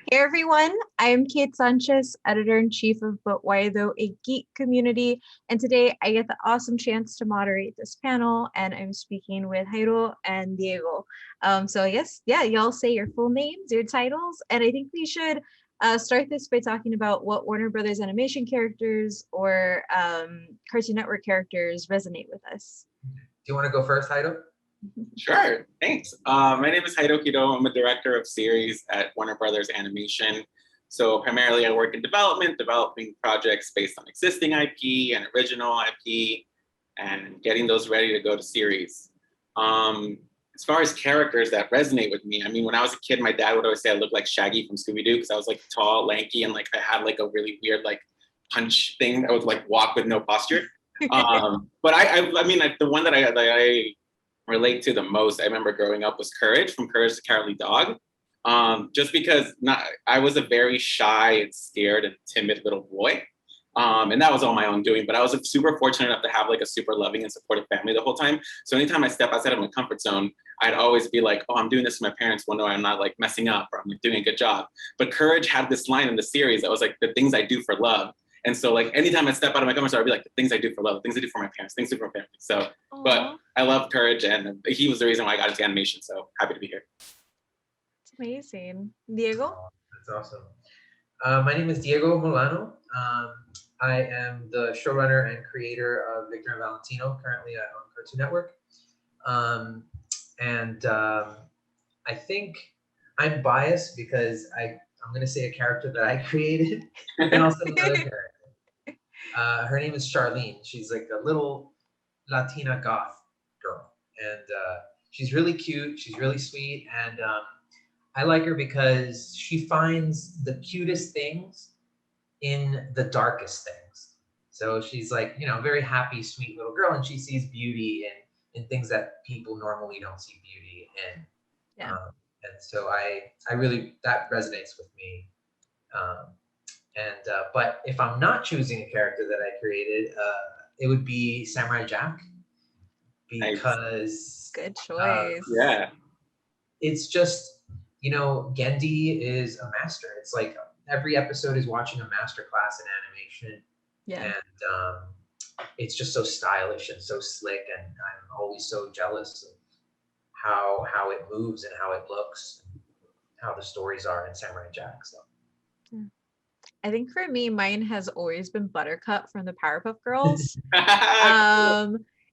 Hey everyone, I am Kate Sanchez, editor-in-chief of But Why Tho, a geek community, and today I get the awesome chance to moderate this panel, and I'm speaking with Jayro and Diego. So yes, yeah, y'all say your full names, your titles, and I think we should start this by talking about what Warner Brothers animation characters or Cartoon Network characters resonate with us. Do you want to go first, Jayro? Sure, thanks. My name is Jayro. I'm a director of series at Warner Brothers Animation. So primarily I work in development, developing projects based on existing IP and original IP and getting those ready to go to series. As far as characters that resonate with me, I mean, when I was a kid, my dad would always say I looked like Shaggy from Scooby-Doo because I was like tall, lanky, and like I had like a really weird like punch thing that would like walk with no posture. But I mean, like, the one that I relate to the most, I remember growing up, was Courage from Courage the Cowardly Dog. Just because I was a very shy and scared and timid little boy. And that was all my own doing, but I was super fortunate enough to have like a super loving and supportive family the whole time. So anytime I step outside of my comfort zone, I'd always be like, oh, I'm doing this for my parents. Well, no, I'm not like messing up, or I'm like, doing a good job. But Courage had this line in the series that was like, the things I do for love. And so like anytime I step out of my comfort zone, I'd be like, the things I do for love, the things I do for my parents, things I do for my family. So, Aww. But I love Courage, and he was the reason why I got into animation. So happy to be here. It's amazing. Diego? That's awesome. My name is Diego Molano. I am the showrunner and creator of Victor and Valentino, currently on Cartoon Network. I think I'm biased because I'm going to say a character that I created and also another character. Her name is Charlene. She's like a little Latina goth girl. And she's really cute. She's really sweet. And I like her because she finds the cutest things in the darkest things. So she's like, very happy, sweet little girl, and she sees beauty in things that people normally don't see beauty in. Yeah. And so I really, that resonates with me. But if I'm not choosing a character that I created, it would be Samurai Jack, because good choice. Yeah, it's just, Gendy is a master. It's like every episode is watching a master class in animation. Yeah. And it's just so stylish and so slick, and I'm always so jealous of how it moves and how it looks, and how the stories are in Samurai Jack. So I think for me, mine has always been Buttercup from the Powerpuff Girls.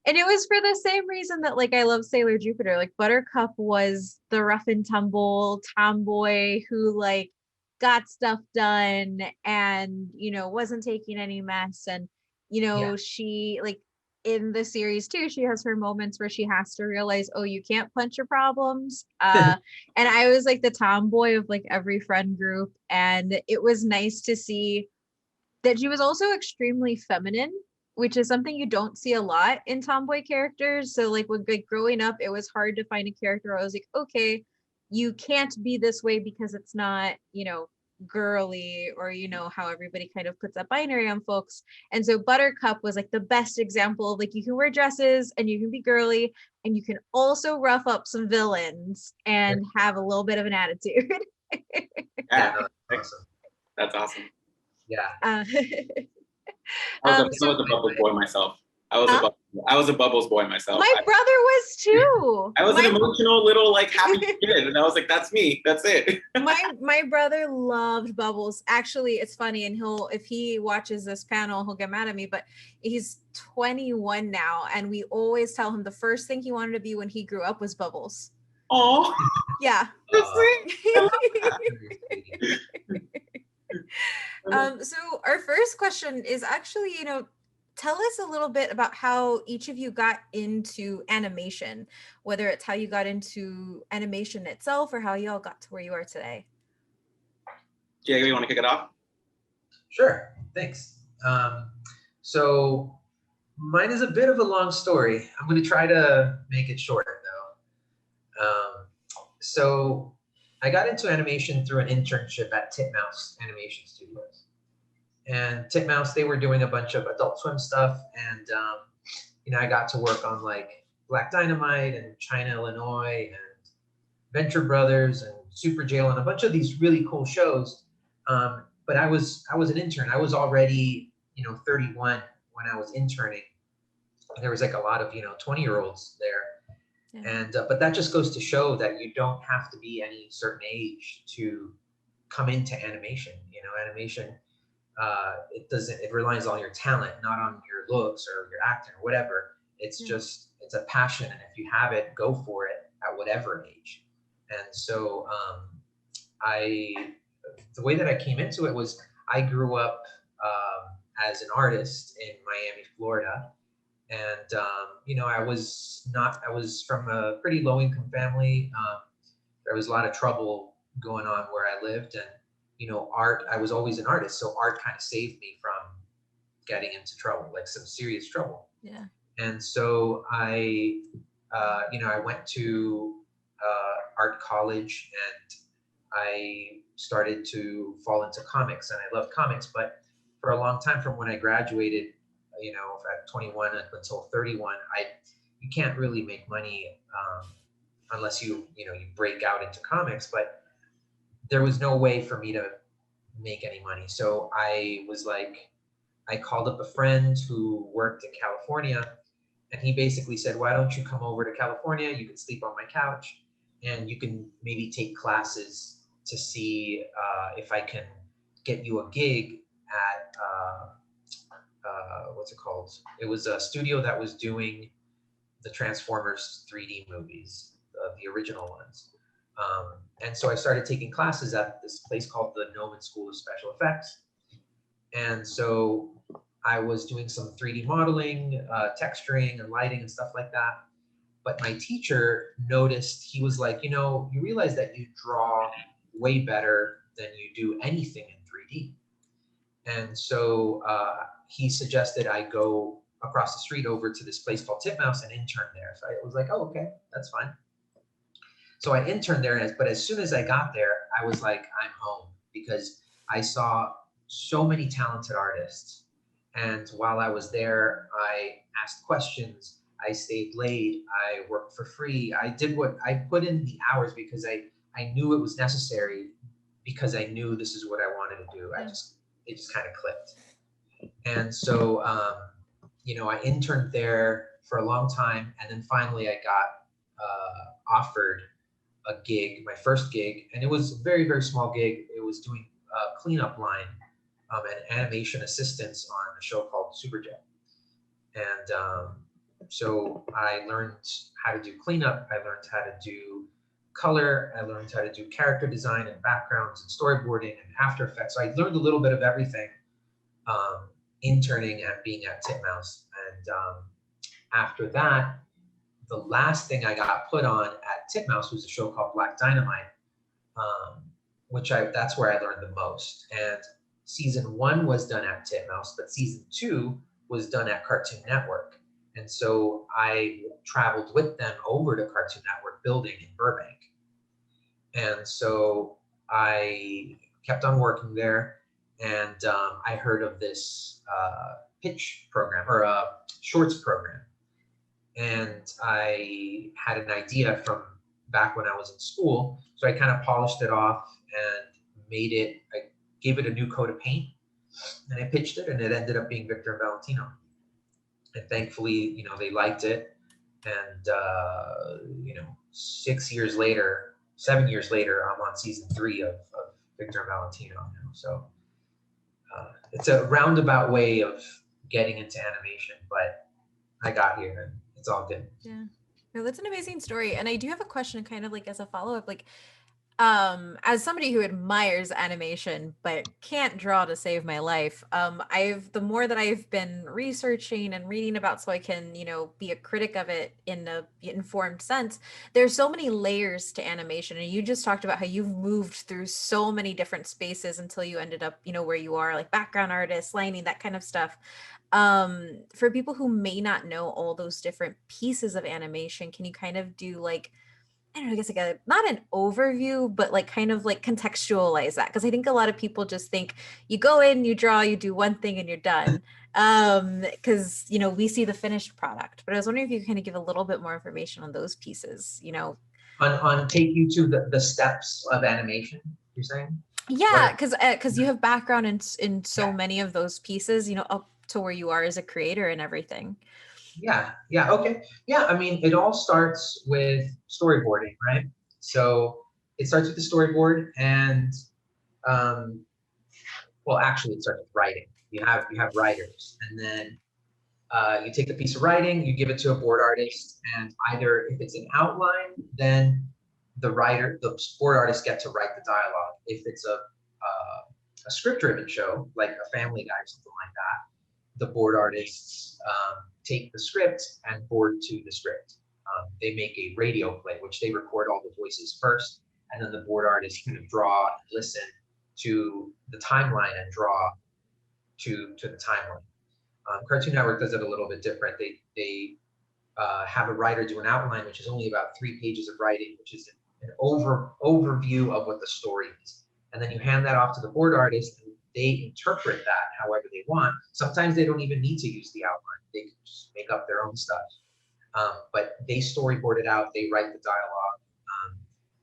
And it was for the same reason that like I love Sailor Jupiter. Like Buttercup was the rough and tumble tomboy who like got stuff done and wasn't taking any mess. And she like in the series too, she has her moments where she has to realize, oh, you can't punch your problems. And I was like the tomboy of like every friend group, and it was nice to see that she was also extremely feminine, which is something you don't see a lot in tomboy characters. So like when like growing up, it was hard to find a character where I was like, okay, you can't be this way because it's not, girly, or how everybody kind of puts that binary on folks. And so Buttercup was like the best example of like, you can wear dresses and you can be girly and you can also rough up some villains and have a little bit of an attitude. Yeah, no, that's awesome. That's awesome. Yeah. I was a Bubbles boy myself. I was a Bubbles boy myself. My brother was too. I was an emotional little like happy kid, and I was like, "That's me. That's it." my brother loved Bubbles. Actually, it's funny, and if he watches this panel, he'll get mad at me. But he's 21 now, and we always tell him the first thing he wanted to be when he grew up was Bubbles. Oh, yeah. So our first question is actually, tell us a little bit about how each of you got into animation, whether it's how you got into animation itself or how you all got to where you are today. Diego, you want to kick it off? Sure, thanks. So mine is a bit of a long story. I'm going to try to make it short though. So I got into animation through an internship at Titmouse Animation Studios. And Titmouse, they were doing a bunch of Adult Swim stuff, and I got to work on like Black Dynamite and China, Illinois, and Venture Brothers, and Super Jail and a bunch of these really cool shows. But I was an intern. I was already 31 when I was interning. And there was like a lot of 20-year-olds there, and but that just goes to show that you don't have to be any certain age to come into animation. Animation, it relies on your talent, not on your looks or your acting or whatever. It's just, it's a passion, and if you have it, go for it at whatever age. And so the way that I came into it was, I grew up as an artist in Miami, Florida. And I was from a pretty low income family. There was a lot of trouble going on where I lived, and art, I was always an artist, so art kind of saved me from getting into trouble, like some serious trouble. Yeah. And so I went to art college, and I started to fall into comics, and I loved comics. But for a long time, from when I graduated, at 21 up until 31, you can't really make money unless you break out into comics. But there was no way for me to make any money. So I called up a friend who worked in California, and he basically said, why don't you come over to California? You can sleep on my couch, and you can maybe take classes to see if I can get you a gig at, what's it called? It was a studio that was doing the Transformers 3D movies, the original ones. And so I started taking classes at this place called the Noman School of Special Effects. And so I was doing some 3D modeling, texturing and lighting and stuff like that. But my teacher noticed, he was like, you realize that you draw way better than you do anything in 3D. And so he suggested I go across the street over to this place called Titmouse and intern there. So I was like, oh, okay, that's fine. So I interned there, but as soon as I got there, I was like, I'm home, because I saw so many talented artists. And while I was there, I asked questions, I stayed late, I worked for free. I did what I put in the hours because I knew it was necessary, because I knew this is what I wanted to do. It just kind of clicked. And so, I interned there for a long time. And then finally I got offered a gig, my first gig, and it was a very, very small gig. It was doing a cleanup line and animation assistance on a show called Superjet. And so I learned how to do cleanup. I learned how to do color. I learned how to do character design and backgrounds and storyboarding and After Effects. So I learned a little bit of everything interning and being at Titmouse. And after that, the last thing I got put on at Titmouse was a show called Black Dynamite, that's where I learned the most. And season 1 was done at Titmouse, but season 2 was done at Cartoon Network. And so I traveled with them over to Cartoon Network building in Burbank. And so I kept on working there, and I heard of this pitch program, or a shorts program. And I had an idea from back when I was in school. So I kind of polished it off and I gave it a new coat of paint, and I pitched it, and it ended up being Victor and Valentino. And thankfully, they liked it. And, 7 years later, I'm on season 3 of Victor and Valentino now. So it's a roundabout way of getting into animation, but I got here, and it's all good. Yeah. No, that's an amazing story. And I do have a question kind of like as a follow-up, like, as somebody who admires animation but can't draw to save my life, the more that I've been researching and reading about, so I can be a critic of it in a informed sense, there's so many layers to animation. And you just talked about how you've moved through so many different spaces until you ended up where you are, like background artist, lighting, that kind of stuff. For people who may not know all those different pieces of animation, can you kind of do like, I don't know, I guess like not an overview, but like kind of like contextualize that? Because I think a lot of people just think you go in, you draw, you do one thing and you're done. Because, we see the finished product. But I was wondering if you could kind of give a little bit more information on those pieces, On take you to the steps of animation, you're saying? Yeah, because you have background in so Yeah. many of those pieces, up to where you are as a creator and everything. Yeah, okay. Yeah, I mean, it all starts with storyboarding, right? So it starts with the storyboard and well, actually it starts with writing. You have writers, and then you take the piece of writing, you give it to a board artist, and either if it's an outline, then the board artist gets to write the dialogue. If it's a script-driven show, like a Family Guy or something like that, the board artists take the script and board to the script. They make a radio play, which they record all the voices first, and then the board artists kind of draw and listen to the timeline and draw to the timeline. Cartoon Network does it a little bit different. They have a writer do an outline, which is only about 3 pages of writing, which is an overview of what the story is. And then you hand that off to the board artist, and they interpret that however they want. Sometimes they don't even need to use the outline. They can just make up their own stuff. But they storyboard it out, they write the dialogue.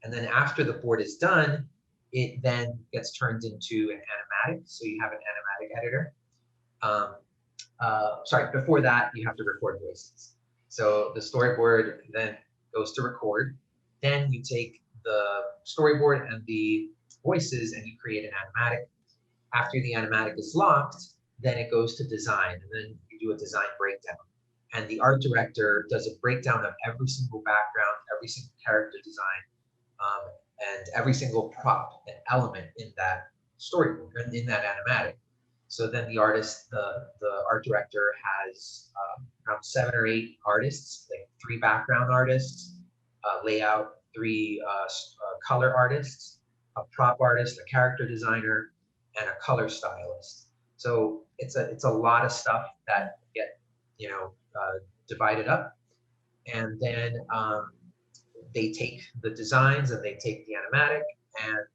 And then after the board is done, it then gets turned into an animatic. So you have an animatic editor. Sorry, before that, you have to record voices. So the storyboard then goes to record. Then you take the storyboard and the voices and you create an animatic. After the animatic is locked, then it goes to design, and then you do a design breakdown. And the art director does a breakdown of every single background, every single character design, and every single prop and element in that storyboard and in that animatic. So then the artist, the art director has around 7 or 8 artists, like 3 background artists, layout, 3 color artists, a prop artist, a character designer, and a color stylist. So it's a lot of stuff that get divided up, and then they take the designs and they take the animatic, and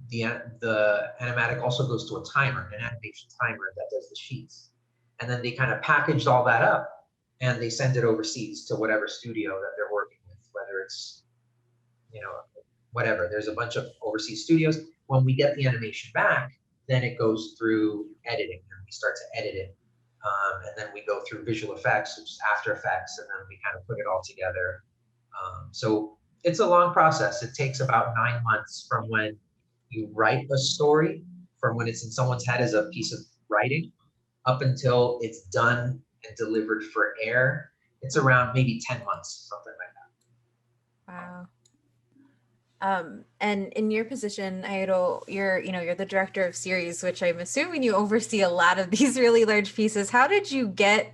the animatic also goes to a timer, an animation timer that does the sheets. And then they kind of packaged all that up and they send it overseas to whatever studio that they're working with, whether it's, whatever. There's a bunch of overseas studios. When we get the animation back, then it goes through editing and we start to edit it. And then we go through visual effects, which is After Effects, and then we kind of put it all together. So it's a long process. It takes about 9 months from when you write a story, from when it's in someone's head as a piece of writing, up until it's done and delivered for air. It's around maybe 10 months, something like that. Wow. And in your position, Jayro, you're the director of series, which I'm assuming you oversee a lot of these really large pieces. How did you get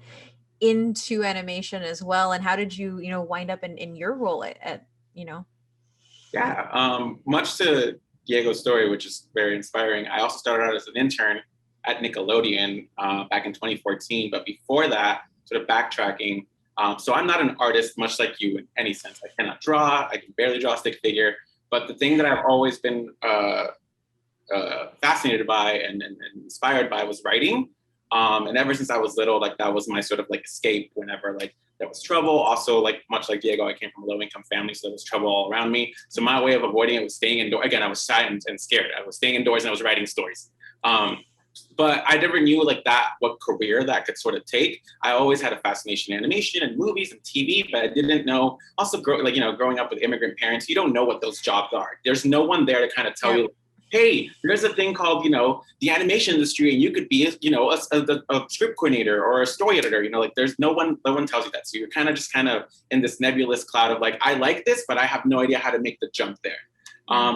into animation as well? And how did you, wind up in your role at. Yeah, much to Diego's story, which is very inspiring, I also started out as an intern at Nickelodeon back in 2014. But before that, sort of backtracking, so I'm not an artist, much like you in any sense. I cannot draw, I can barely draw a stick figure. But the thing that I've always been fascinated by and inspired by was writing. And ever since I was little, that was my sort of escape whenever there was trouble. Also, much like Diego, I came from a low-income family, so there was trouble all around me. So my way of avoiding it was staying indoors. Again, I was shy and scared. I was staying indoors and I was writing stories. But I never knew what career that could sort of take. I always had a fascination in animation and movies and TV, but I didn't know. Also, growing up with immigrant parents, you don't know what those jobs are. There's no one there to kind of tell you, hey, there's a thing called, the animation industry, and you could be, a script coordinator or a story editor. There's no one tells you that. So you're kind of in this nebulous cloud of I like this, but I have no idea how to make the jump there.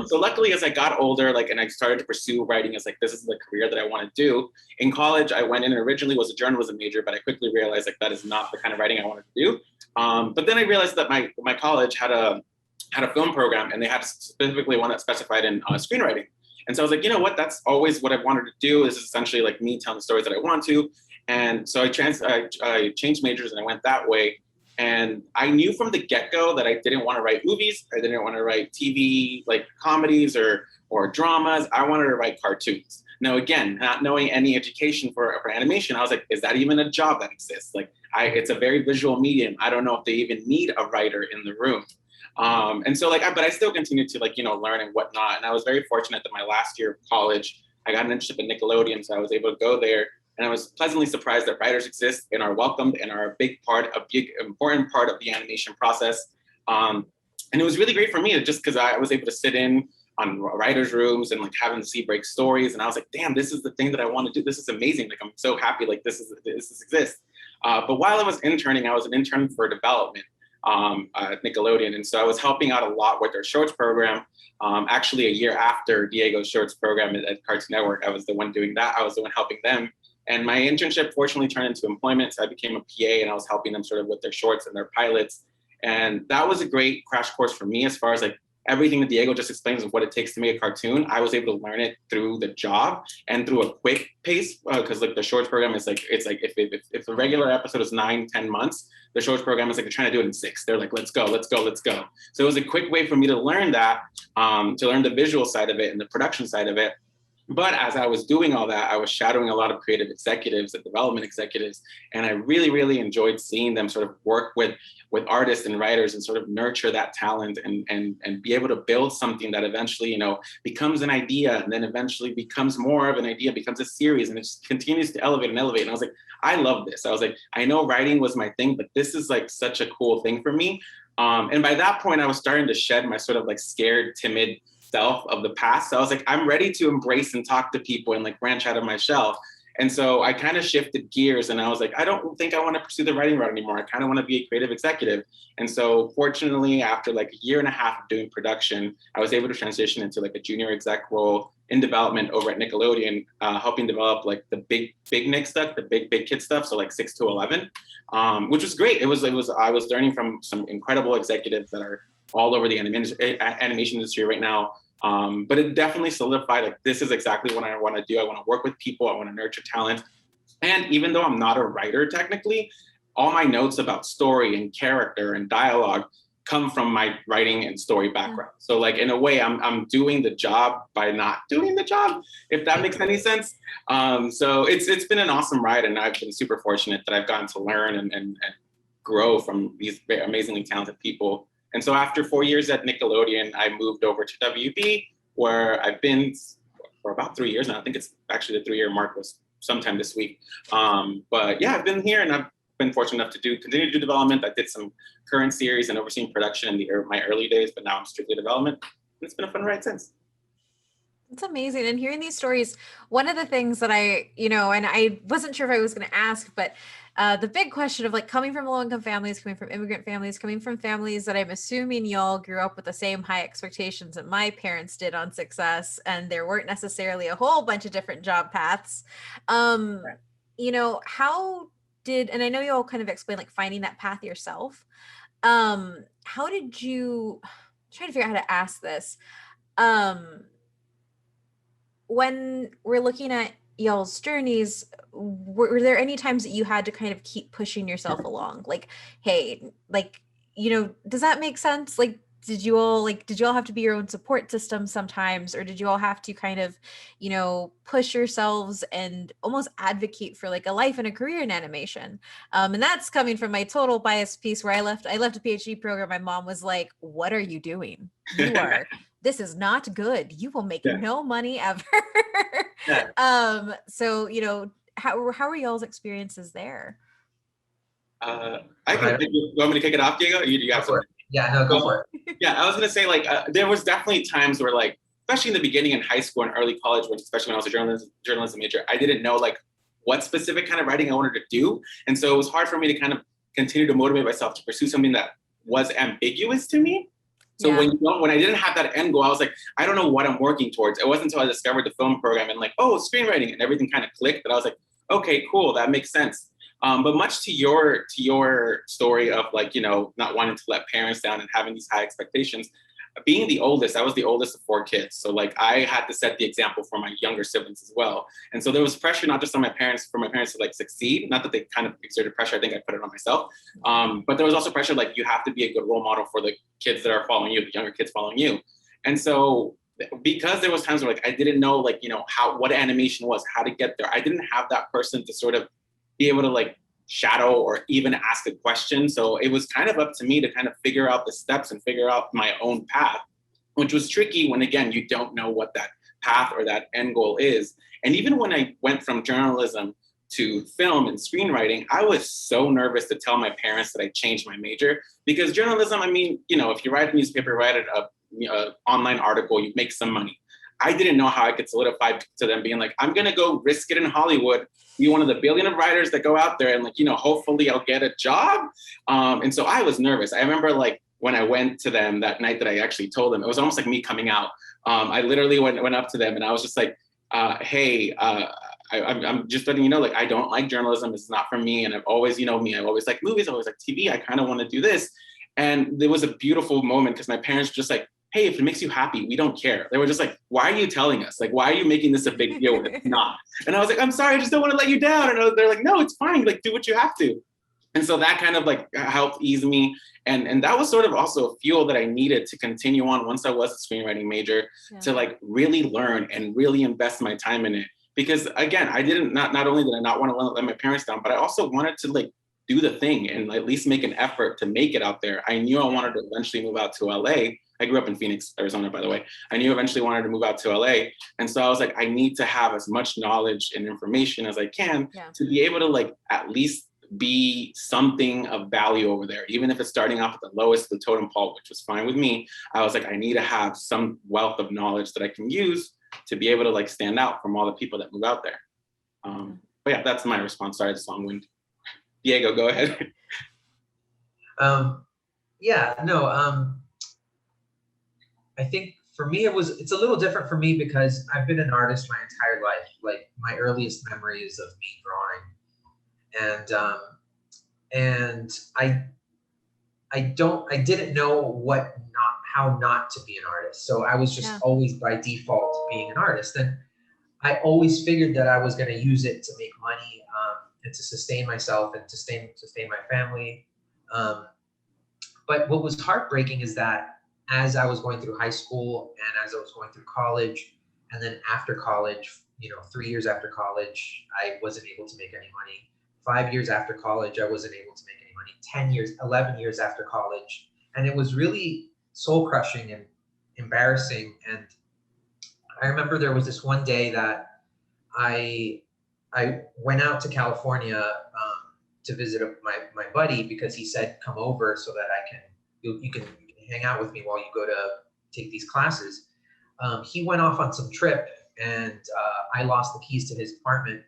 So luckily, as I got older, and I started to pursue writing as this is the career that I want to do. In college, I went in and originally was a journalism major, but I quickly realized that is not the kind of writing I wanted to do. But then I realized that my college had a film program, and they had specifically one that specified in screenwriting. And so I was like, you know what? That's always what I wanted to do. Is essentially me telling the stories that I want to. And so I changed majors and I went that way. And I knew from the get-go that I didn't want to write movies. I didn't want to write TV, comedies or dramas. I wanted to write cartoons. Now, again, not knowing any education for animation, I was like, is that even a job that exists? it's a very visual medium. I don't know if they even need a writer in the room. And so but I still continued to learn and whatnot. And I was very fortunate that my last year of college, I got an internship at Nickelodeon. So I was able to go there. And I was pleasantly surprised that writers exist and are welcomed and are a big, important part of the animation process. And it was really great for me just because I was able to sit in on writers' rooms and having to see break stories. And I was like, damn, this is the thing that I want to do. This is amazing. I'm so happy this exists. But while I was interning, I was an intern for development at Nickelodeon. And so I was helping out a lot with their shorts program. Actually, a year after Diego's shorts program at Cartoon Network, I was the one doing that. I was the one helping them. And my internship fortunately turned into employment. So I became a PA and I was helping them sort of with their shorts and their pilots. And that was a great crash course for me as far as everything that Diego just explains of what it takes to make a cartoon. I was able to learn it through the job and through a quick pace because the shorts program is if the regular episode is 9-10 months, the shorts program is they're trying to do it in 6. They're like, let's go. So it was a quick way for me to learn that, to learn the visual side of it and the production side of it. But as I was doing all that, I was shadowing a lot of creative executives and development executives. And I really, really enjoyed seeing them sort of work with artists and writers and sort of nurture that talent and be able to build something that eventually, becomes an idea and then eventually becomes more of an idea, becomes a series, and it just continues to elevate and elevate. And I was like, I love this. I was like, I know writing was my thing, but this is such a cool thing for me. And by that point, I was starting to shed my sort of scared, timid self of the past. So I was like, I'm ready to embrace and talk to people and branch out of my shell. And so I kind of shifted gears and I was like, I don't think I want to pursue the writing route anymore. I kind of want to be a creative executive. And so fortunately, after a year and a half of doing production, I was able to transition into a junior exec role in development over at Nickelodeon, helping develop the big Nick stuff, the big kid stuff. So 6 to 11, which was great. I was learning from some incredible executives that are all over the animation industry right now. But it definitely solidified this is exactly what I want to do. I want to work with people. I want to nurture talent. And even though I'm not a writer technically, all my notes about story and character and dialogue come from my writing and story background. So in a way, I'm doing the job by not doing the job, if that makes any sense. So it's been an awesome ride, and I've been super fortunate that I've gotten to learn and grow from these amazingly talented people. And so after 4 years at Nickelodeon, I moved over to WB, where I've been for about 3 years now. I think it's actually the 3-year mark was sometime this week. But yeah, I've been here and I've been fortunate enough to continue to do development. I did some current series and overseeing production in my early days, but now I'm strictly development. And it's been a fun ride since. It's amazing. And hearing these stories, one of the things that and I wasn't sure if I was going to ask, but the big question of coming from low-income families, coming from immigrant families, coming from families that I'm assuming y'all grew up with the same high expectations that my parents did on success, and there weren't necessarily a whole bunch of different job paths. How did, and I know you all kind of explained finding that path yourself. How did you, I'm trying to figure out how to ask this. When we're looking at y'all's journeys, were there any times that you had to kind of keep pushing yourself along? Hey, does that make sense? Did you all have to be your own support system sometimes, or did you all have to kind of, push yourselves and almost advocate for a life and a career in animation? And that's coming from my total bias piece where I left a PhD program. My mom was like, "What are you doing? This is not good. You will make no money ever." So, how were y'all's experiences there? You want me to kick it off, Diego? You got something? Yeah, no, go for it. Yeah, I was gonna say there was definitely times where especially in the beginning in high school and early college, especially when I was a journalism major, I didn't know what specific kind of writing I wanted to do. And so it was hard for me to kind of continue to motivate myself to pursue something that was ambiguous to me. So when I didn't have that end goal, I was like, I don't know what I'm working towards. It wasn't until I discovered the film program and screenwriting and everything kind of clicked that I was like, okay, cool, that makes sense. But much to your story of not wanting to let parents down and having these high expectations, being the oldest, I was the oldest of 4 kids. So I had to set the example for my younger siblings as well. And so there was pressure, not just on my parents, for my parents to succeed. Not that they kind of exerted pressure. I think I put it on myself. But there was also pressure, you have to be a good role model for the kids that are following you, the younger kids following you. And so because there was times where I didn't know, what animation was, how to get there. I didn't have that person to sort of be able to shadow or even ask a question. So it was kind of up to me to kind of figure out the steps and figure out my own path, which was tricky when, again, you don't know what that path or that end goal is. And even when I went from journalism to film and screenwriting, I was so nervous to tell my parents that I changed my major, because journalism, I mean, you know, if you write a newspaper, write an online article, you make some money. I didn't know how I could solidify to them being like, I'm gonna go risk it in Hollywood, be one of the billion of writers that go out there and like, you know, hopefully I'll get a job. And so I was nervous. I remember like when I went to them that night that I actually told them, it was almost like me coming out. I literally went up to them and I was just like, hey, I'm just letting you know, like, I don't like journalism. It's not for me. And I've always, you know me, I've always liked movies, I always liked TV. I kind of want to do this. And there was a beautiful moment because my parents were just like, hey, if it makes you happy, we don't care. They were just like, why are you telling us? Like, why are you making this a big deal when it's not? And I was like, I'm sorry, I just don't want to let you down. And they're like, no, it's fine. Like, do what you have to. And so that kind of like helped ease me. And that was sort of also a fuel that I needed to continue on once I was a screenwriting major, to like really learn and really invest my time in it. Because again, I didn't, not only did I not want to let my parents down, but I also wanted to like do the thing and at least make an effort to make it out there. I knew I wanted to eventually move out to LA. I grew up in Phoenix, Arizona, by the way. I knew eventually wanted to move out to LA. And so I was like, I need to have as much knowledge and information as I can to be able to like at least be something of value over there. Even if it's starting off at the lowest of the totem pole, which was fine with me. I was like, I need to have some wealth of knowledge that I can use to be able to like stand out from all the people that move out there. But yeah, that's my response. Sorry, it's long-winded. Diego, go ahead. I think for me, it's a little different for me because I've been an artist my entire life. Like my earliest memories of me drawing, and I didn't know how not to be an artist. So I was just always by default being an artist, and I always figured that I was going to use it to make money and to sustain myself and to sustain my family. But what was heartbreaking is that as I was going through high school and as I was going through college, and then after college, 3 years after college, I wasn't able to make any money. 5 years after college, I wasn't able to make any money. 10 years, 11 years after college. And it was really soul crushing and embarrassing. And I remember there was this one day that I went out to California to visit my buddy, because he said, come over so that you can hang out with me while you go to take these classes. He went off on some trip, and I lost the keys to his apartment.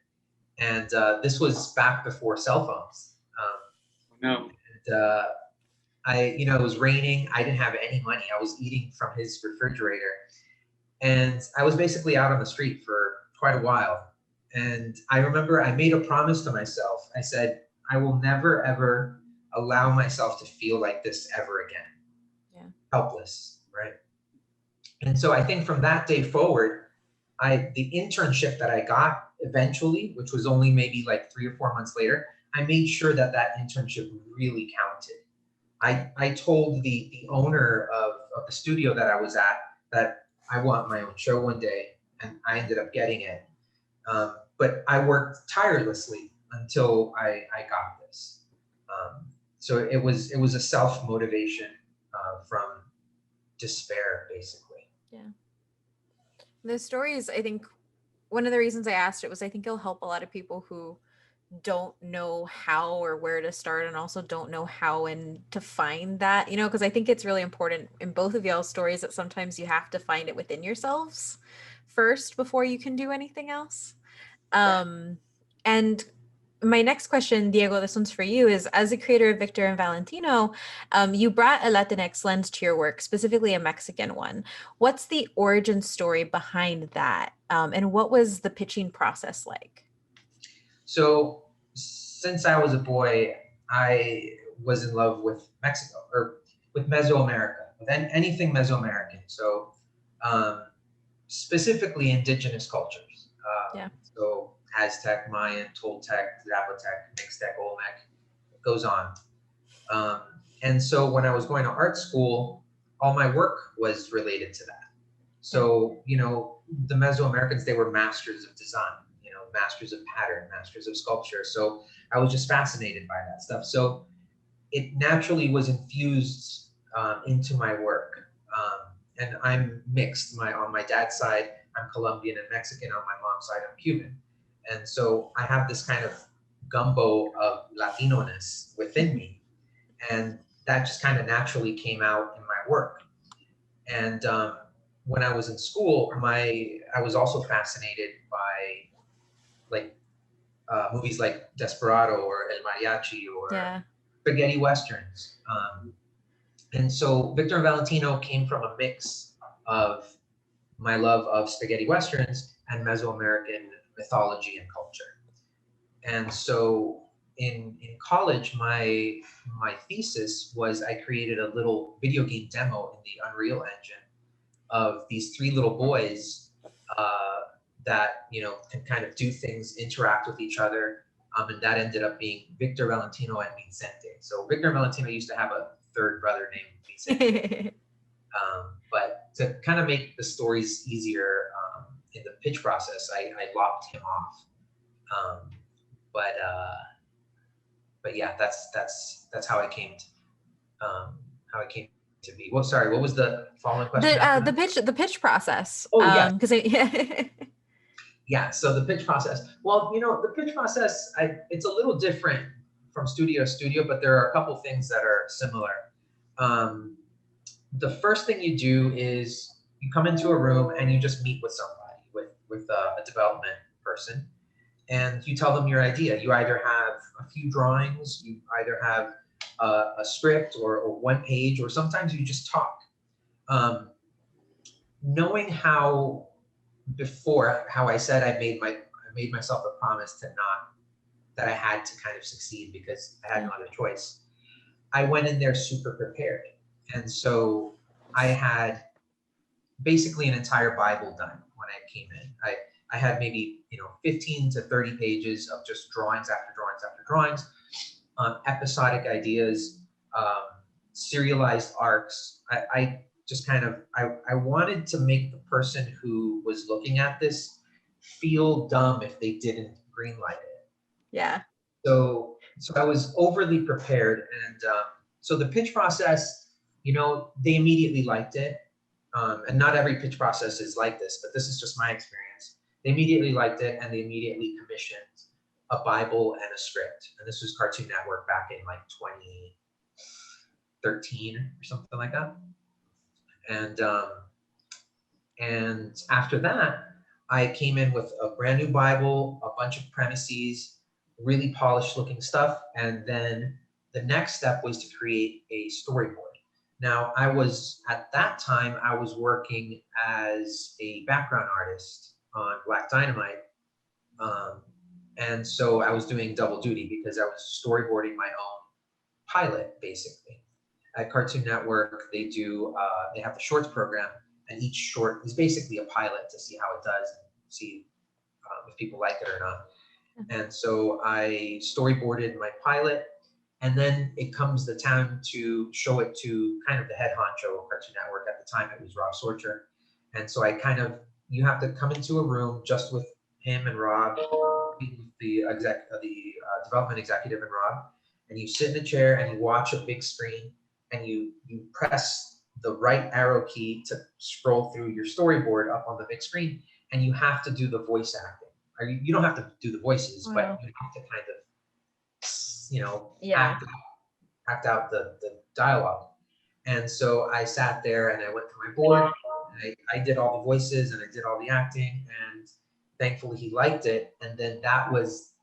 And this was back before cell phones. No. And it was raining. I didn't have any money. I was eating from his refrigerator. And I was basically out on the street for quite a while. And I remember I made a promise to myself. I said, I will never, ever allow myself to feel like this ever again. Helpless, right? And so I think from that day forward, the internship that I got eventually, which was only maybe like 3 or 4 months later, I made sure that internship really counted. I told the owner of the studio that I was at that I want my own show one day, and I ended up getting it. But I worked tirelessly until I got this. So it was a self-motivation from despair, basically. Yeah. The stories, I think one of the reasons I asked it was I think it'll help a lot of people who don't know how or where to start, and also don't know how and to find that, because I think it's really important in both of y'all's stories that sometimes you have to find it within yourselves first before you can do anything else. And my next question, Diego, this one's for you, is as a creator of Victor and Valentino, you brought a Latinx lens to your work, specifically a Mexican one. What's the origin story behind that? And what was the pitching process like? So since I was a boy, I was in love with Mexico, or with Mesoamerica, with anything Mesoamerican. So specifically indigenous cultures. So Aztec, Mayan, Toltec, Zapotec, Mixtec, Olmec, it goes on. And so when I was going to art school, all my work was related to that. So, the Mesoamericans, they were masters of design. masters of pattern, masters of sculpture. So I was just fascinated by that stuff. So it naturally was infused into my work. And I'm mixed. On my dad's side, I'm Colombian and Mexican. On my mom's side, I'm Cuban. And so I have this kind of gumbo of Latino-ness within me. And that just kind of naturally came out in my work. And when I was in school, I was also fascinated by like movies like Desperado or El Mariachi or spaghetti westerns. And so Victor and Valentino came from a mix of my love of spaghetti westerns and Mesoamerican mythology and culture. And so in college, my thesis was I created a little video game demo in the Unreal Engine of these three little boys that can kind of do things, interact with each other, and that ended up being Victor, Valentino, and Vicente. So Victor and Valentino used to have a third brother named Vicente. But to kind of make the stories easier in the pitch process, I lopped him off. But yeah, that's how I came to be. Well, sorry, what was the following question? The pitch process. Oh yeah. Yeah, so the pitch process. Well, the pitch process, it's a little different from studio to studio, but there are a couple things that are similar. The first thing you do is you come into a room and you just meet with somebody, with a development person, and you tell them your idea. You either have a few drawings, you either have a script or one page, or sometimes you just talk. Knowing how I said I made myself a promise that I had to kind of succeed because I had no other choice. I went in there super prepared. And so I had basically an entire Bible done when I came in. I had maybe 15 to 30 pages of just drawings after drawings after drawings, episodic ideas, serialized arcs. I just kind of I wanted to make the person who was looking at this feel dumb if they didn't greenlight it. Yeah. So I was overly prepared, and so the pitch process, they immediately liked it. And not every pitch process is like this, but this is just my experience. They immediately liked it, and they immediately commissioned a Bible and a script. And this was Cartoon Network back in like 2013 or something like that. And after that, I came in with a brand new Bible, a bunch of premises, really polished looking stuff. And then the next step was to create a storyboard. Now, at that time, I was working as a background artist on Black Dynamite. And so I was doing double duty because I was storyboarding my own pilot, basically. At Cartoon Network, they have the shorts program, and each short is basically a pilot to see how it does and see if people like it or not. And so I storyboarded my pilot, and then it comes the time to show it to kind of the head honcho of Cartoon Network. At the time, it was Rob Sorcher. And so you have to come into a room just with him and Rob, the development executive and Rob, and you sit in a chair and you watch a big screen, and you press the right arrow key to scroll through your storyboard up on the big screen, and you have to do the voice acting. Or you don't have to do the voices, but you have to kind of, act out the dialogue. And so I sat there and I went through my board, and I did all the voices and I did all the acting, and thankfully he liked it. And then that was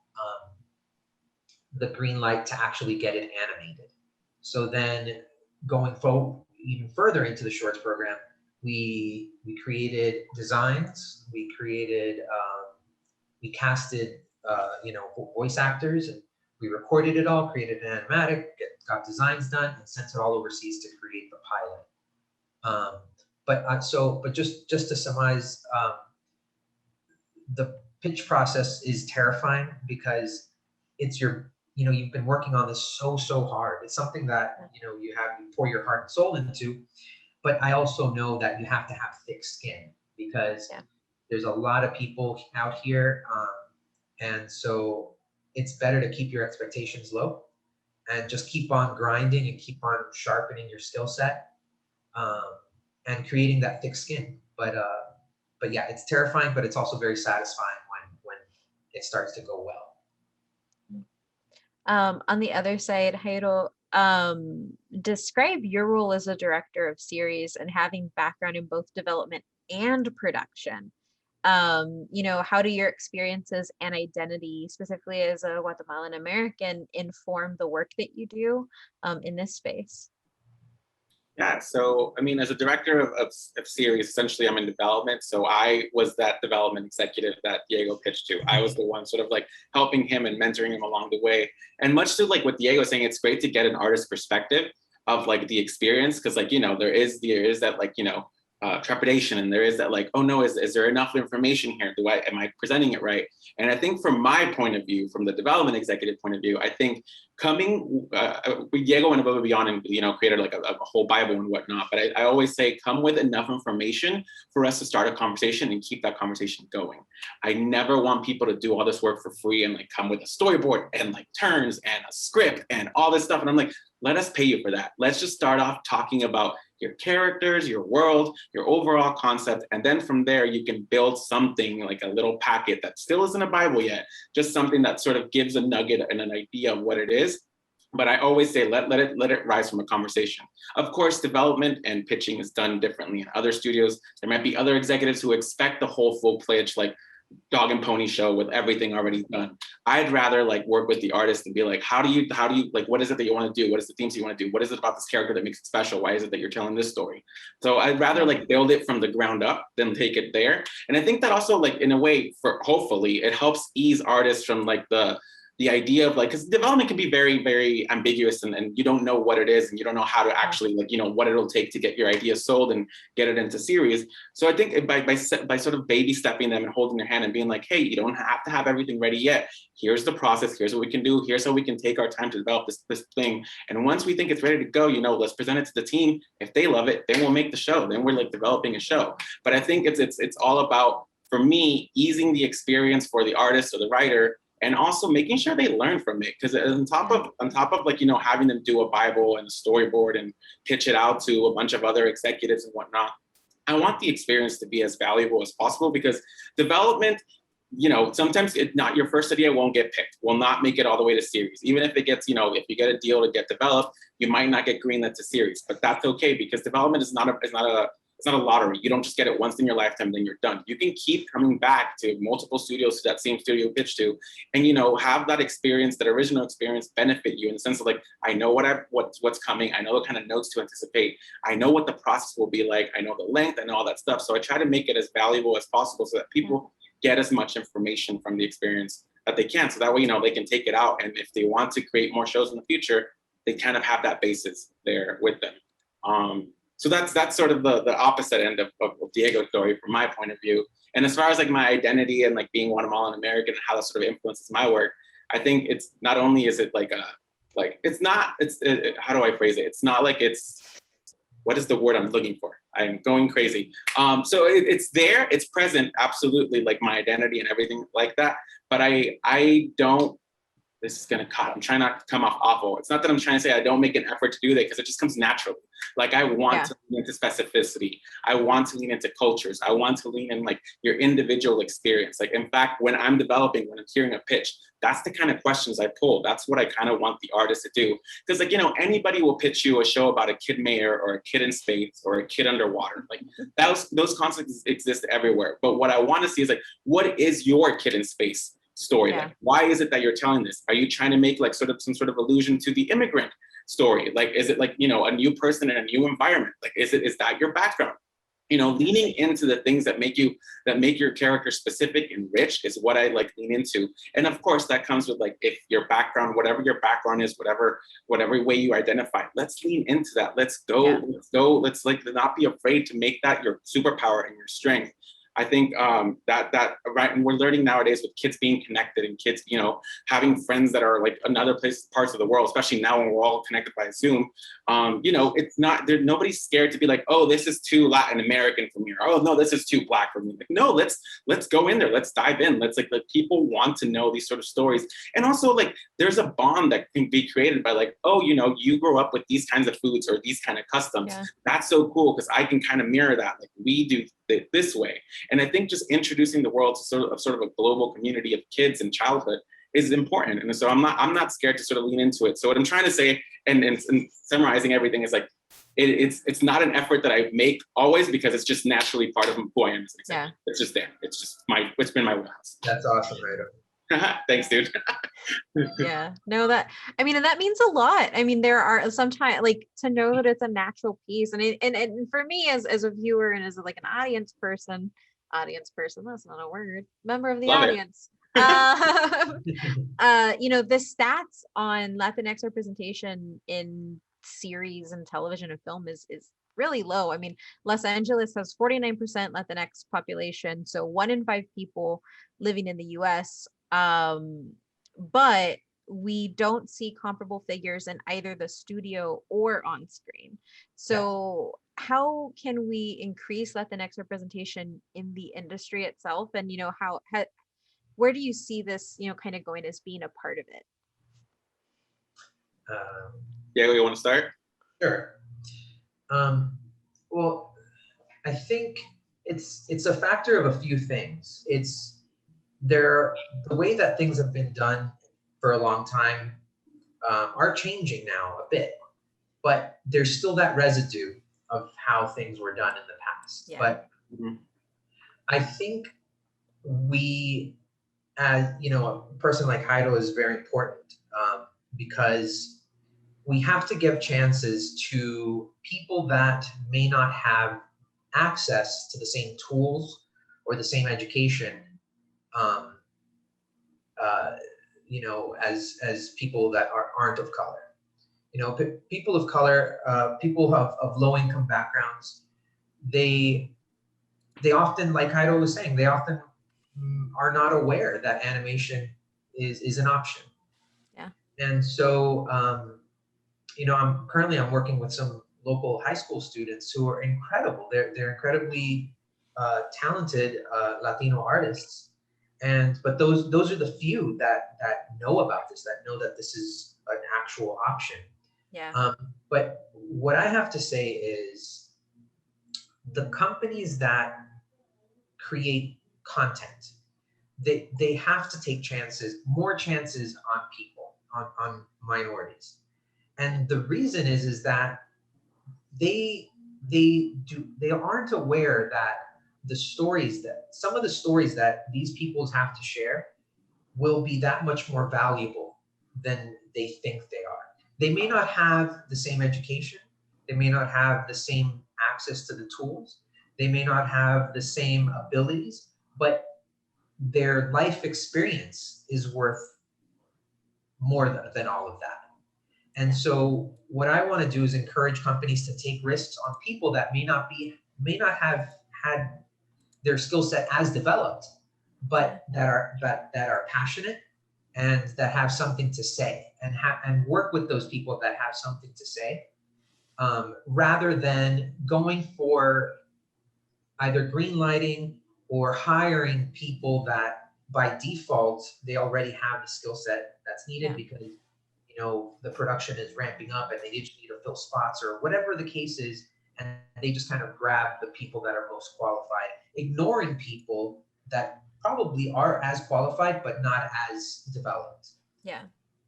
the green light to actually get it animated. So then going forward, even further into the shorts program, we created designs, we casted voice actors, and we recorded it all, created an animatic, got designs done, and sent it all overseas to create the pilot. But just to summarize, the pitch process is terrifying because it's you've been working on this so hard. It's something that you pour your heart and soul into. But I also know that you have to have thick skin because there's a lot of people out here And so it's better to keep your expectations low and just keep on grinding and keep on sharpening your skill set, um, and creating that thick skin. But yeah, it's terrifying, but it's also very satisfying when it starts to go well. On the other side, Jayro, describe your role as a director of series and having background in both development and production. How do your experiences and identity, specifically as a Guatemalan American, inform the work that you do in this space? Yeah, so I mean, as a director of series, essentially I'm in development. So I was that development executive that Diego pitched to. I was the one sort of like helping him and mentoring him along the way. And much to like what Diego was saying, it's great to get an artist's perspective of like the experience, because like, there is that like, trepidation, and there is that like, oh no, is there enough information here? Am I presenting it right? And I think from my point of view, from the development executive point of view, I think Diego went above and beyond and created like a whole Bible and whatnot. But I always say, come with enough information for us to start a conversation and keep that conversation going. I never want people to do all this work for free and like come with a storyboard and like turns and a script and all this stuff. And I'm like, let us pay you for that. Let's just start off talking about your characters, your world, your overall concept. And then from there, you can build something like a little packet that still isn't a Bible yet, just something that sort of gives a nugget and an idea of what it is. But I always say, let it rise from a conversation. Of course, development and pitching is done differently in other studios. There might be other executives who expect the whole full-fledged like dog and pony show with everything already done. I'd rather like work with the artist and be like, how do you like, what is it that you want to do? What is the themes you want to do? What is it about this character that makes it special? Why is it that you're telling this story? So I'd rather like build it from the ground up than take it there. And I think that also like in a way, for hopefully it helps ease artists from like the idea of like, because development can be very, very ambiguous, and you don't know what it is, and you don't know how to actually like, what it'll take to get your idea sold and get it into series. So I think by sort of baby stepping them and holding their hand and being like, hey, you don't have to have everything ready yet. Here's the process. Here's what we can do. Here's how we can take our time to develop this thing. And once we think it's ready to go, let's present it to the team. If they love it, then we'll make the show. Then we're like developing a show. But I think it's all about, for me, easing the experience for the artist or the writer, and also making sure they learn from it. Because on top of like, having them do a Bible and a storyboard and pitch it out to a bunch of other executives and whatnot, I want the experience to be as valuable as possible, because development, sometimes not your first idea won't get picked, will not make it all the way to series. Even if it gets, if you get a deal to get developed, you might not get greenlit to series, but that's okay, because development is not a lottery. You don't just get it once in your lifetime, then you're done. You can keep coming back to multiple studios, to that same studio pitch to, and have that experience, that original experience, benefit you in the sense of like, I know what's coming. I know what kind of notes to anticipate. I know what the process will be like. I know the length. I know all that stuff. So I try to make it as valuable as possible so that people get as much information from the experience that they can. So that way, they can take it out. And if they want to create more shows in the future, they kind of have that basis there with them. So that's sort of the opposite end of Diego's story from my point of view. And as far as like my identity and like being Guatemalan American and how that sort of influences my work, I think it's not only is it like how do I phrase it? It's not like what is the word I'm looking for? I'm going crazy. So it's there, it's present, absolutely, like my identity and everything like that. But I don't, this is I'm trying not to come off awful. It's not that I'm trying to say I don't make an effort to do that, because it just comes naturally. Like I want to lean into specificity. I want to lean into cultures. I want to lean in like your individual experience. Like in fact, when I'm hearing a pitch, that's the kind of questions I pull. That's what I kind of want the artist to do. Because like, anybody will pitch you a show about a kid mayor or a kid in space or a kid underwater. Like those concepts exist everywhere. But what I want to see is like, what is your kid in space story? Like, why is it that you're telling this? Are you trying to make like sort of some sort of allusion to the immigrant story? Like, is it like, a new person in a new environment? Like, is that your background? Leaning into the things that make your character specific and rich is what I like lean into. And of course that comes with like, if your background, whatever your background is, whatever way you identify, let's lean into that. Let's go. Let's like not be afraid to make that your superpower and your strength. I think right, and we're learning nowadays with kids being connected and kids, you know, having friends that are like another parts of the world, especially now when we're all connected by Zoom. You know, it's not there. Nobody's scared to be like, oh, this is too Latin American for me, or oh no, this is too Black for me. Like, no, let's go in there. Let's dive in. Let's like people want to know these sort of stories, and also like there's a bond that can be created by like, oh, you know, you grew up with these kinds of foods or these kind of customs. Yeah. That's so cool because I can kind of mirror that. Like we do it this way. And I think just introducing the world to sort of a global community of kids and childhood is important. And so I'm not scared to sort of lean into it. So what I'm trying to say and summarizing everything is like, it's not an effort that I make always because it's just naturally part of who I am. Yeah. It's just there. It's been my wheelhouse. That's awesome, Jayro. Thanks, dude. Yeah, no, and that means a lot. I mean, there are sometimes like to know that it's a natural piece, and for me as a viewer and as like an audience person, that's not a word, member of the Love audience. You know, the stats on Latinx representation in series and television and film is really low. I mean, Los Angeles has 49% Latinx population, so 1 in 5 people living in the US. But we don't see comparable figures in either the studio or on screen. So how can we increase Latinx representation in the industry itself? And, you know, where do you see this, you know, kind of going as being a part of it? Diego, you want to start? Sure. Well, I think it's a factor of a few things. The way that things have been done for a long time are changing now a bit, but there's still that residue of how things were done in the past. Yeah. But I think we, as you know, a person like Jayro is very important because we have to give chances to people that may not have access to the same tools or the same education, you know, as people that aren't of color. You know, people of color, people of low-income backgrounds, they often, like Jayro was saying, they often are not aware that animation is an option. Yeah. And so, you know, I'm working with some local high school students who are incredible. They're incredibly talented Latino artists, but those are the few that know about this, that know that this is an actual option. Yeah. But what I have to say is the companies that create content, they have to take more chances on people, on minorities. And the reason is that they aren't aware that some of the stories that these peoples have to share will be that much more valuable than they think they are. They may not have the same education. They may not have the same access to the tools. They may not have the same abilities, but their life experience is worth more than all of that. And so what I want to do is encourage companies to take risks on people that may not have had their skill set as developed, but that are passionate and that have something to say, and work with those people that have something to say, rather than going for either green lighting or hiring people that by default they already have the skill set that's needed because, you know, the production is ramping up and they just need to fill spots or whatever the case is, and they just kind of grab the people that are most qualified, ignoring people that probably are as qualified but not as developed. Yeah.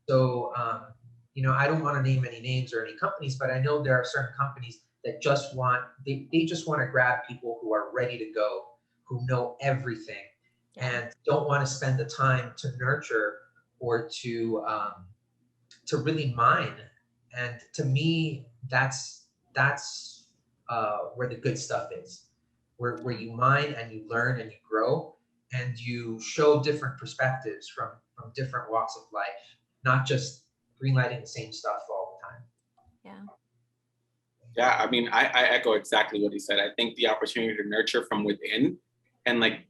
So, you know, I don't want to name any names or any companies, but I know there are certain companies that just want to grab people who are ready to go, who know everything, and don't want to spend the time to nurture or to really mine. And to me, that's where the good stuff is, where you mine and you learn and you grow and you show different perspectives from different walks of life, not just greenlighting the same stuff all the time. Yeah. Yeah, I mean, I echo exactly what he said. I think the opportunity to nurture from within and like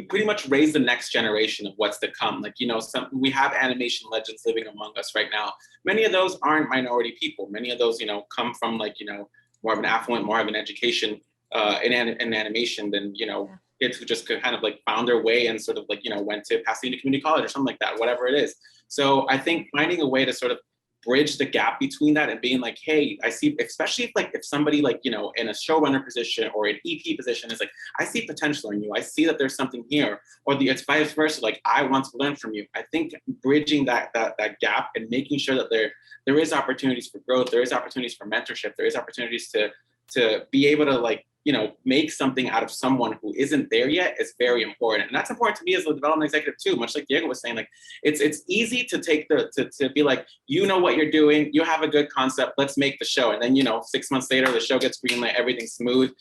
pretty much raise the next generation of what's to come. Like, you know, we have animation legends living among us right now. Many of those aren't minority people. Many of those, you know, come from like, you know, more of an affluent, more of an education in animation than, you know, kids who just kind of like found their way and sort of like, you know, went to Pasadena Community College or something like that, whatever it is. So I think finding a way to sort of bridge the gap between that and being like, hey, I see, especially if somebody like, you know, in a showrunner position or an EP position is like, I see potential in you. I see that there's something here, or it's vice versa. Like, I want to learn from you. I think bridging that gap and making sure that there is opportunities for growth, there is opportunities for mentorship, there is opportunities to be able to like, you know, make something out of someone who isn't there yet is very important. And that's important to me as a development executive too, much like Diego was saying, like, it's easy to take to be like, you know what you're doing, you have a good concept, let's make the show. And then, you know, 6 months later, the show gets greenlit, everything's smooth.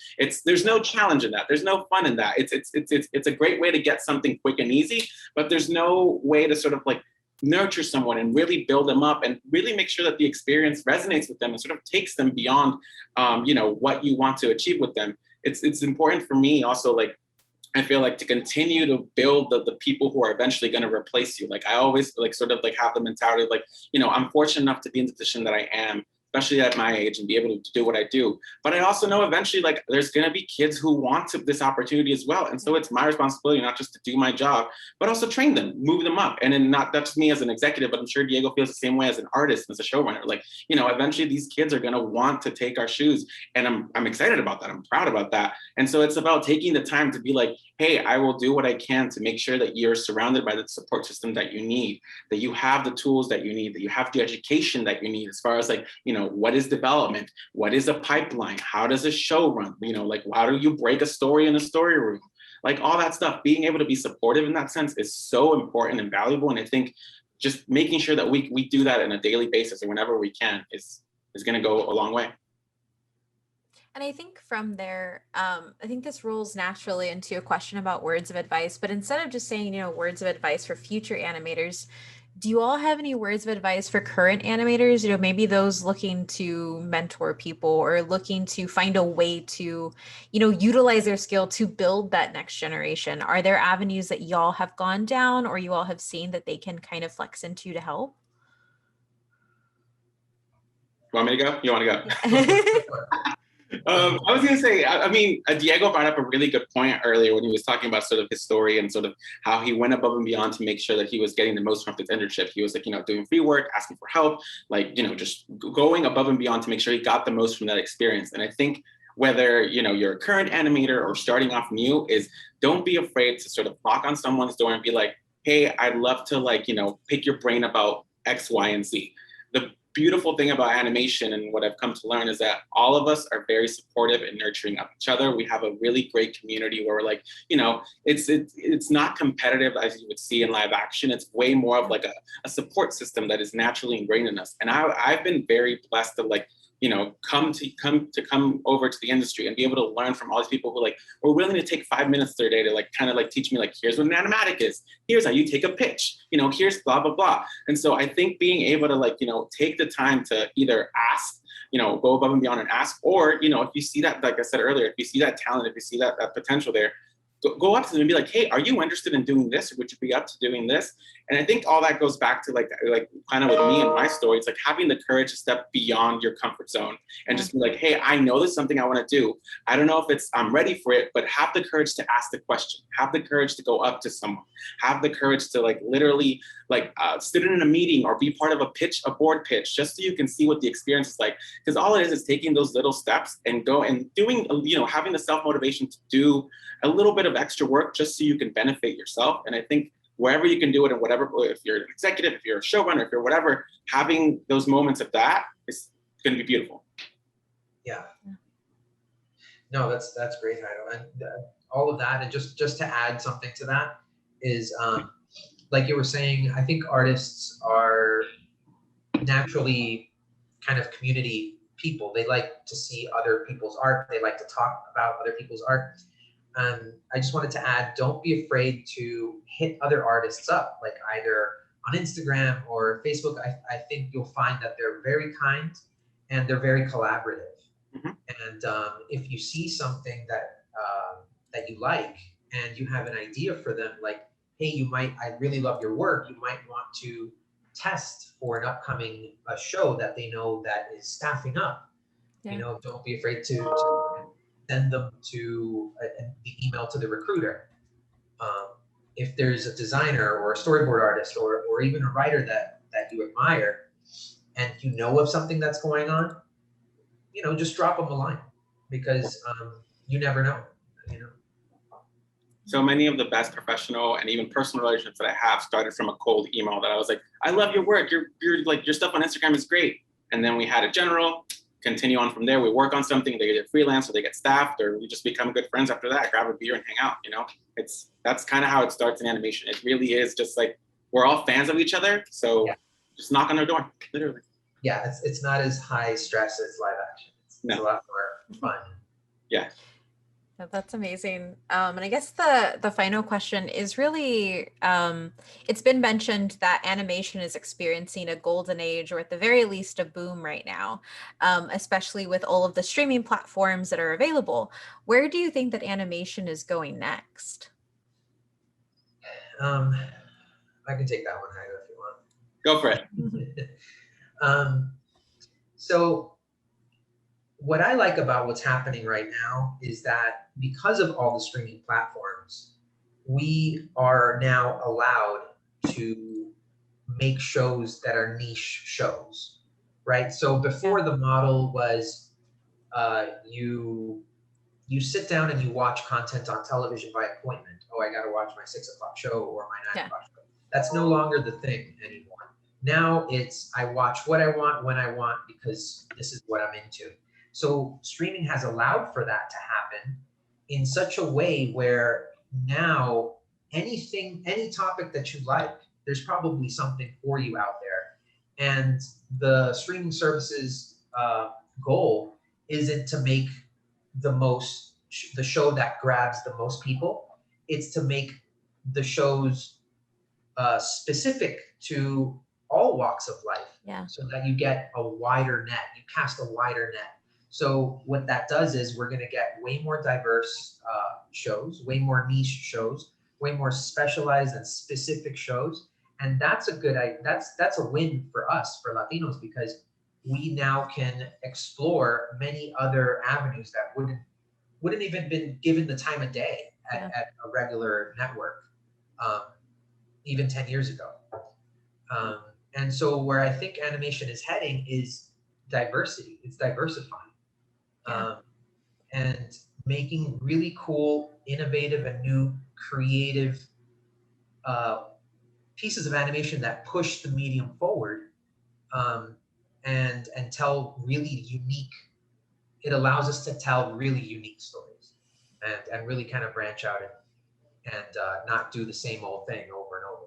There's no challenge in that. There's no fun in that. It's a great way to get something quick and easy, but there's no way to sort of like nurture someone and really build them up and really make sure that the experience resonates with them and sort of takes them beyond, you know, what you want to achieve with them. It's important for me also, like, I feel like to continue to build the people who are eventually going to replace you. Like, I always like sort of like have the mentality of like, you know, I'm fortunate enough to be in the position that I am, especially at my age, and be able to do what I do. But I also know eventually, like, there's going to be kids who want this opportunity as well. And so it's my responsibility not just to do my job, but also train them, move them up. And then not that's me as an executive, but I'm sure Diego feels the same way as an artist, as a showrunner. Like, you know, eventually these kids are going to want to take our shoes. And I'm excited about that. I'm proud about that. And so it's about taking the time to be like, hey, I will do what I can to make sure that you're surrounded by the support system that you need, that you have the tools that you need, that you have the education that you need, as far as like, you know, what is development? What is a pipeline? How does a show run? You know, like, how do you break a story in a story room? Like, all that stuff, being able to be supportive in that sense is so important and valuable. And I think just making sure that we do that on a daily basis or whenever we can is going to go a long way. And I think from there, I think this rolls naturally into a question about words of advice, but instead of just saying, you know, words of advice for future animators, do you all have any words of advice for current animators? You know, maybe those looking to mentor people or looking to find a way to, you know, utilize their skill to build that next generation. Are there avenues that y'all have gone down or you all have seen that they can kind of flex into to help? You want me to go? You want to go? I was going to say, I mean, Diego brought up a really good point earlier when he was talking about sort of his story and sort of how he went above and beyond to make sure that he was getting the most from his internship. He was like, you know, doing free work, asking for help, like, you know, just going above and beyond to make sure he got the most from that experience. And I think whether, you know, you're a current animator or starting off new, is don't be afraid to sort of knock on someone's door and be like, hey, I'd love to, like, you know, pick your brain about X, Y, and Z. The beautiful thing about animation and what I've come to learn is that all of us are very supportive and nurturing of each other. We have a really great community where we're like, you know, it's not competitive as you would see in live action. It's way more of like a support system that is naturally ingrained in us. And I've been very blessed to, like, you know, come over to the industry and be able to learn from all these people who, like, were willing to take 5 minutes their day to, like, kind of like teach me, like, here's what an animatic is, here's how you take a pitch, you know, here's blah blah blah. And so I think being able to, like, you know, take the time to either ask, you know, go above and beyond and ask, or, you know, if you see that, like I said earlier, if you see that talent, if you see that potential there, go up to them and be like, hey, are you interested in doing this? Or would you be up to doing this? And I think all that goes back to like kind of with me and my story. It's like having the courage to step beyond your comfort zone and just be like, hey, I know this is something I want to do. I don't know if I'm ready for it, but have the courage to ask the question. Have the courage to go up to someone. Have the courage to, like, literally, like, sit in a meeting or be part of a board pitch, just so you can see what the experience is like. Because all it is taking those little steps and go and doing, you know, having the self-motivation to do a little bit of extra work just so you can benefit yourself. And I think wherever you can do it, and whatever, if you're an executive, if you're a showrunner, if you're whatever, having those moments of that is going to be beautiful. Yeah. No, that's great, Jayro. And all of that, and just to add something to that is, like you were saying, I think artists are naturally kind of community people. They like to see other people's art. They like to talk about other people's art. I just wanted to add, don't be afraid to hit other artists up, like either on Instagram or Facebook. I think you'll find that they're very kind and they're very collaborative. Mm-hmm. And if you see something that you like and you have an idea for them, like, hey, I really love your work. You might want to test for an upcoming show that they know that is staffing up. Yeah. Don't be afraid to send them to the email to the recruiter. If there's a designer or a storyboard artist or even a writer that you admire, and you know of something that's going on, just drop them a line, because you never know. So many of the best professional and even personal relationships that I have started from a cold email that I was like, I love your work. Your stuff on Instagram is great. And then we had a general, continue on from there. We work on something, they get freelance or they get staffed, or we just become good friends after that, grab a beer and hang out, That's kind of how it starts in animation. It really is just like, we're all fans of each other. So just knock on their door, literally. Yeah, it's not as high stress as live action. It's a lot more fun. Yeah. That's amazing. And I guess the final question is really, it's been mentioned that animation is experiencing a golden age, or at the very least a boom right now, especially with all of the streaming platforms that are available. Where do you think that animation is going next? I can take that one, Jayro, if you want. Go for it. So what I like about what's happening right now is that because of all the streaming platforms, we are now allowed to make shows that are niche shows, right? So before, the model was you sit down and you watch content on television by appointment. Oh, I got to watch my 6 o'clock show or my 9 o'clock show. That's no longer the thing anymore. Now it's, I watch what I want when I want, because this is what I'm into. So streaming has allowed for that to happen in such a way where now any topic that you like, there's probably something for you out there. And the streaming services goal isn't to make the show that grabs the most people. It's to make the shows specific to all walks of life, so that you get a wider net, you cast a wider net. So what that does is we're going to get way more diverse shows, way more niche shows, way more specialized and specific shows, and that's a win for us, for Latinos, because we now can explore many other avenues that wouldn't even been given the time of day at a regular network, even 10 years ago. And so where I think animation is heading is diversity. It's diversifying. And making really cool, innovative, and new creative pieces of animation that push the medium forward, and tell really unique. It allows us to tell really unique stories, and really kind of branch out and not do the same old thing over and over.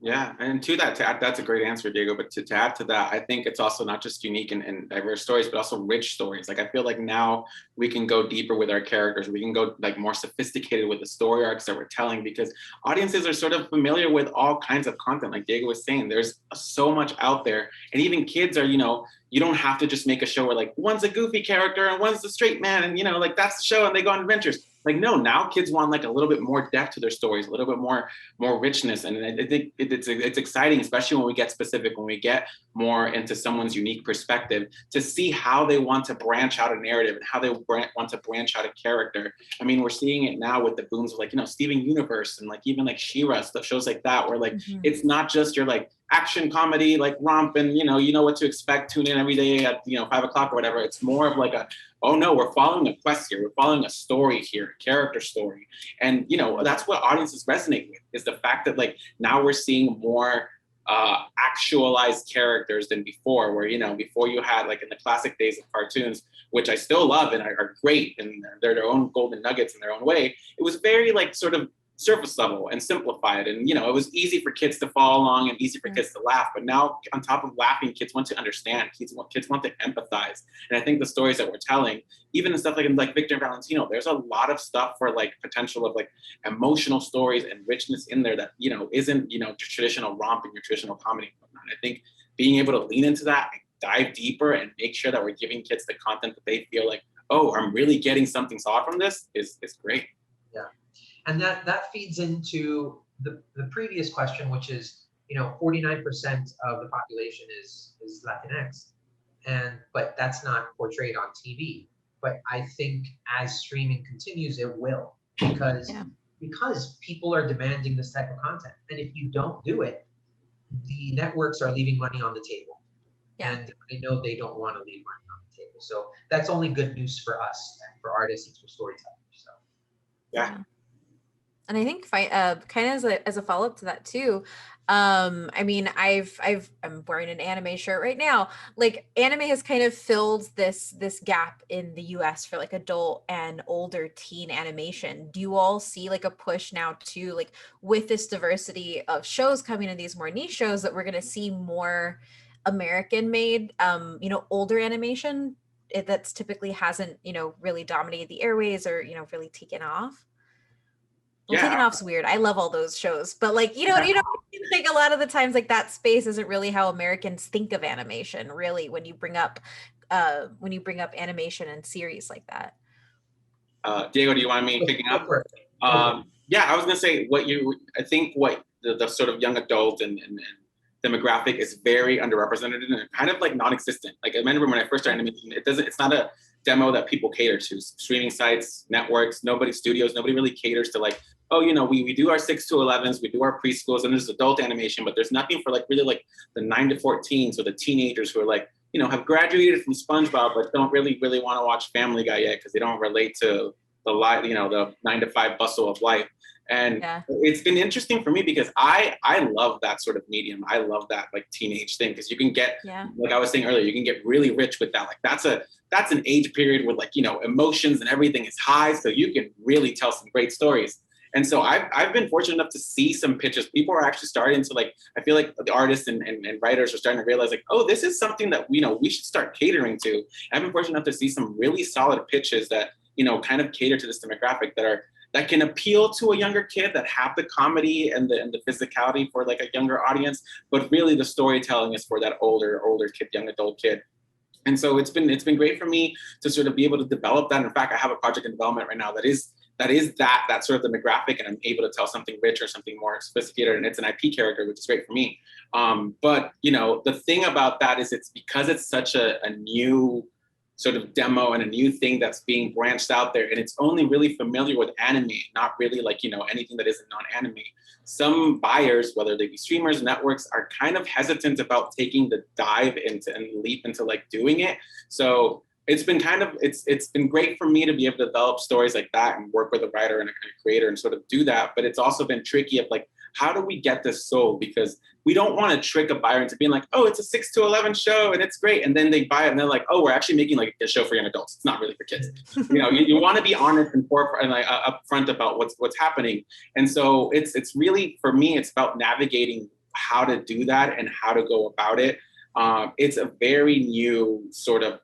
Yeah, and that's a great answer, Diego. But to add to that, I think it's also not just unique and diverse stories, but also rich stories. Like, I feel like now we can go deeper with our characters. We can go like more sophisticated with the story arcs that we're telling, because audiences are sort of familiar with all kinds of content. Like Diego was saying, there's so much out there, and even kids are, you don't have to just make a show where like one's a goofy character and one's the straight man, and like that's the show and they go on adventures. Like, no, now kids want like a little bit more depth to their stories, a little bit more richness. And I think it's exciting, especially when we get specific, when we get more into someone's unique perspective, to see how they want to branch out a narrative and how they want to branch out a character. I mean, we're seeing it now with the booms of like, Steven Universe and like even like She-Ra, stuff, shows like that, where like, it's not just your like action comedy, like romp and, you know what to expect, tune in every day at, 5 o'clock or whatever. It's more of like oh no, we're following a quest here. We're following a story here, a character story. And, that's what audiences resonate with, is the fact that like now we're seeing more actualized characters than before, where, before you had like in the classic days of cartoons, which I still love and are great, and they're their own golden nuggets in their own way. It was very like sort of surface level and simplified, and it was easy for kids to follow along and easy for kids to laugh. But now, on top of laughing, kids want to understand. Kids want to empathize. And I think the stories that we're telling, even the stuff like Victor and Valentino, there's a lot of stuff for like potential of like emotional stories and richness in there that isn't your traditional romp and your traditional comedy and whatnot. I think being able to lean into that, dive deeper, and make sure that we're giving kids the content that they feel like, oh, I'm really getting something solid from this is great. Yeah. And that feeds into the previous question, which is, 49% of the population is Latinx, but that's not portrayed on TV. But I think as streaming continues, it will, because people are demanding this type of content, and if you don't do it, the networks are leaving money on the table, and I know they don't want to leave money on the table. So that's only good news for us and for artists and for storytellers. So Yeah. And I think kind of as a follow-up to that too, I mean, I'm wearing an anime shirt right now. Like, anime has kind of filled this gap in the US for like adult and older teen animation. Do you all see like a push now to, like, with this diversity of shows coming in, these more niche shows, that we're going to see more American made, older animation that's typically hasn't, really dominated the airways or, really taken off? Well, Taking Off's weird. I love all those shows, but like, like a lot of the times, like, that space isn't really how Americans think of animation, really, when you bring up animation and series like that. Diego, do you want me picking up? Yeah, I was gonna say I think what the sort of young adult and demographic is very underrepresented and kind of like non-existent. Like, I remember when I first started animation, it's not a demo that people cater to. Streaming sites, networks, studios, nobody really caters to, like, oh, we do our 6 to 11s, we do our preschools, and there's adult animation, but there's nothing for like really like the 9 to 14s or the teenagers who are like, have graduated from SpongeBob but don't really want to watch Family Guy yet because they don't relate to the life, the 9 to 5 bustle of life. And it's been interesting for me because I love that sort of medium. I love that like teenage thing, because you can get, like I was saying earlier, you can get really rich with that. Like, that's an age period where, like, emotions and everything is high, so you can really tell some great stories. And so I've been fortunate enough to see some pitches. People are actually starting to, like, I feel like the artists and writers are starting to realize, like, oh, this is something that, we should start catering to. And I've been fortunate enough to see some really solid pitches that, kind of cater to this demographic, that can appeal to a younger kid, that have the comedy and the physicality for like a younger audience, but really the storytelling is for that older kid, young adult kid. And so it's been great for me to sort of be able to develop that. In fact, I have a project in development right now that is that sort of demographic, and I'm able to tell something richer, something more sophisticated, and it's an IP character, which is great for me. But the thing about that is, it's because it's such a new sort of demo and a new thing that's being branched out there, and it's only really familiar with anime, not really like, anything that isn't non-anime. Some buyers, whether they be streamers, networks, are kind of hesitant about taking the dive into and leap into like doing it. So it's been it's been great for me to be able to develop stories like that and work with a writer and a creator and sort of do that. But it's also been tricky of like, how do we get this sold? Because we don't want to trick a buyer into being like, oh, it's a 6 to 11 show and it's great. And then they buy it and they're like, oh, we're actually making like a show for young adults. It's not really for kids. You want to be honest and forefront and like upfront about what's happening. And so it's really, for me, it's about navigating how to do that and how to go about it. It's a very new sort of,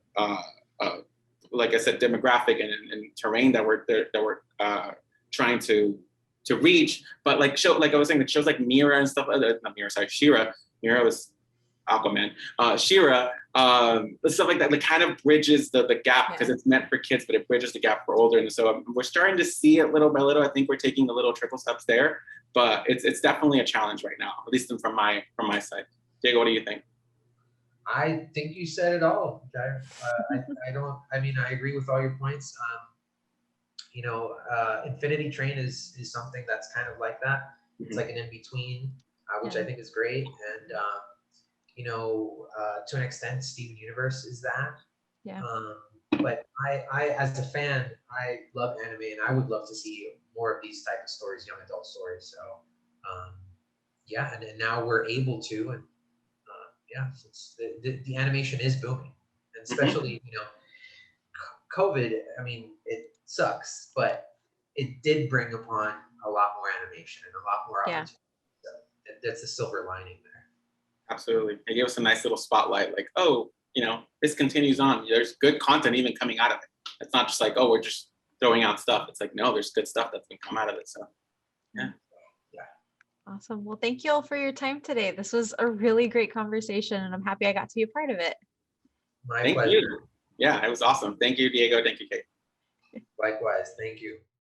like I said, demographic and terrain that we're trying to reach. But like I was saying, the shows like Mira and stuff, not Mira, sorry, She-Ra. Mira was Aquaman. She-Ra, stuff like that, like kind of bridges the gap, because it's meant for kids, but it bridges the gap for older. And so we're starting to see it little by little. I think we're taking the little trickle steps there, but it's definitely a challenge right now, at least from my side. Diego, what do you think? I think you said it all, Jayro. I agree with all your points. Infinity Train is something that's kind of like that. It's like an in-between, which I think is great. And, to an extent, Steven Universe is that. Yeah. But I, as a fan, I love anime, and I would love to see more of these type of stories, young adult stories. So, and now we're able to, and since the animation is booming, and especially COVID. I mean, it sucks, but it did bring upon a lot more animation and a lot more opportunity. So that's the silver lining there. Absolutely, it gave us a nice little spotlight. Like, oh, this continues on. There's good content even coming out of it. It's not just like, oh, we're just throwing out stuff. It's like, no, there's good stuff that's been come out of it. So, yeah. Awesome. Well, thank you all for your time today. This was a really great conversation, and I'm happy I got to be a part of it. My pleasure. Thank you. Yeah, it was awesome. Thank you, Diego. Thank you, Kate. Likewise. Thank you.